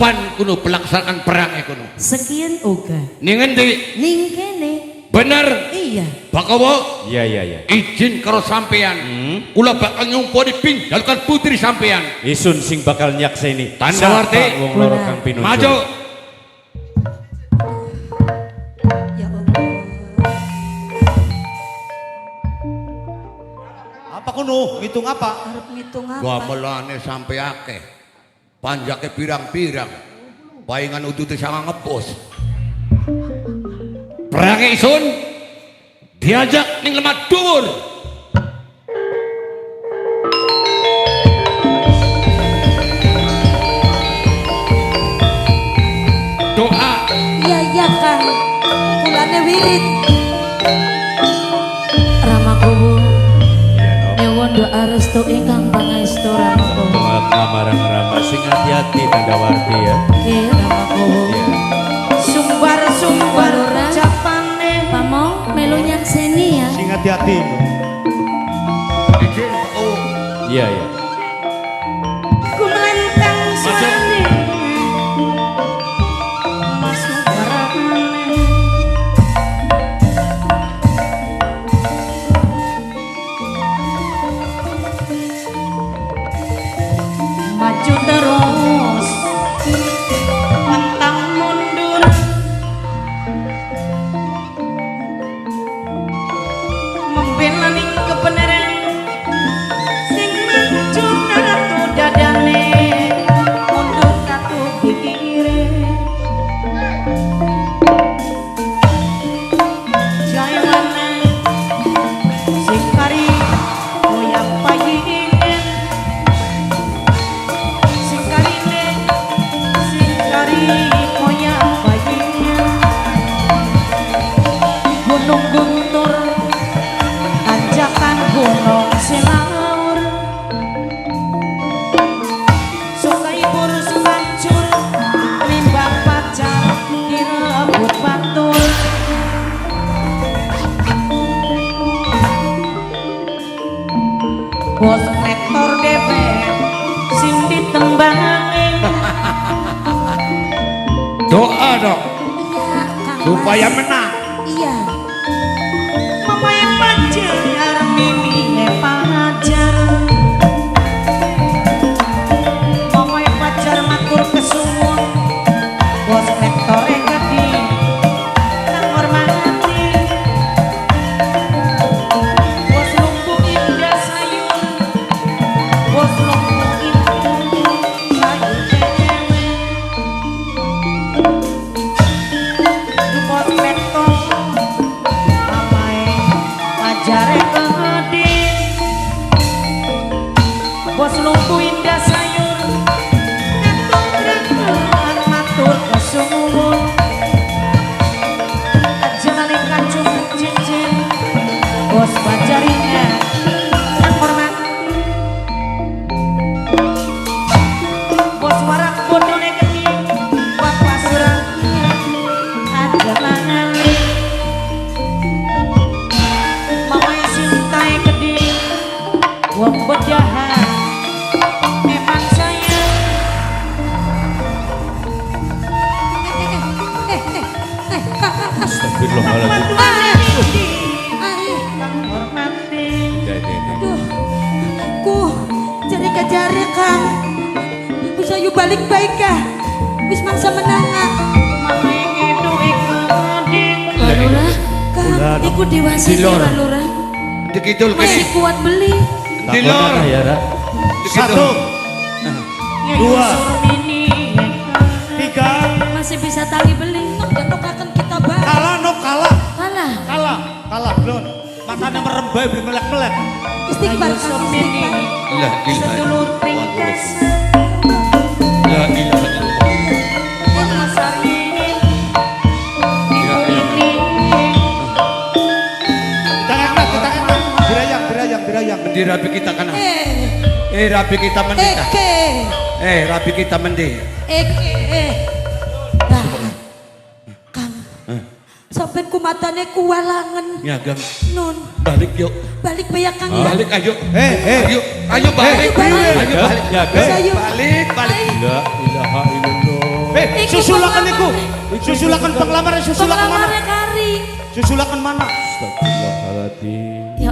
pan kuno pelaksanaan perang kuno. Sekian oga. Ning endi? Ning kene. Bener. Iya. Bakawa. Iya. Izin karo sampean. Kula bakal nyumponi pinggalkan putri sampean. Isun sing bakal nyakseni. Tandawarti. Wong loro kang pinunjuk. Maju. Ya Allah. Apa kuno? Ngitung apa? Harap ngitung apa? Gamelane sampe akeh. Panjake pirang-pirang. Paingan udute sangat ngepos. Perang isun diajak ning lemah dhuwur. Doa. Iya Kang. Kulane wirid. Ramakowo. Nyuwun doa restu ingkang pangestu Ramakowo. Doa marang Rama sing hati-hati Tandawarti ya. Oke Ramakowo. Sumbar ucapane Pamong melu nyakseni ya. Sing hati-hati. Izin oh. Iya. kumlentang suane masuk barane maju terus pantang mundur membela ning kebenaran sing maju katu dadane mundur katu pikire jayane sing kari oyang payingen sing karine sing kari oyang payingen gunung guntur tanjakan gunung selaur sungai burus pancur limbang pacar direbut batur bos rektor DPR sing ditembangi Doa dong Iya Kang. supaya Mas. menang. Iya. mamae pacar mimine pacar mamae pacar matur kesuwun bos rektor gede kang hormati bos lumpuh indah sayur bos lumpuh indah sayur dewe bos rektor mamae pajare gede bos lumpuh indah sayur ngatong matur kesuwun aja maling kacung cincin bos pajarinya yang hormati bos warak bodone gede bapak surang aja mangali mamae sintae gede wong bedahan memang saya Astagfirullahaladzim. kang hormati Duh, ku jari Kang. Bisa yuk balik baik kah? Wis mangsa menanga. mamae ngeduke keding Walura, Kang, iku dewasa sih Dilor. Walura. Dikidul Masih kene. kuat beli. Dilor. Ya, Ra. Satu, Dua. mini tiga, Masih bisa tali beli. Jatuhkan kita bang. kalah no kalah, Kalah. kalah belum. Matanya merembai bermelek-melek. Istighfar Kang, mini istighfar. La ilaha sedulur ringkas La ilaha illallah. Masari Ya ini Kita enak, dirayang. Di rabi kita kana. Eh, Rabi kita mendeta. Rabi kita mende. Nah, Kang, sampai ku matane kuwalangan. Nyagam. Nun, Balik yuk. balik bayak Kang. Balik ayo. Eh. Ayo balik. balik. Ayo balik. Ya, Bisa yuk. Balik. La ilaha illallah. Susulakan iku. Susulakan penglamaran, susulakan mana? Penglamaran kari. Susulakan mana? Astagfirullahaladzim. Ya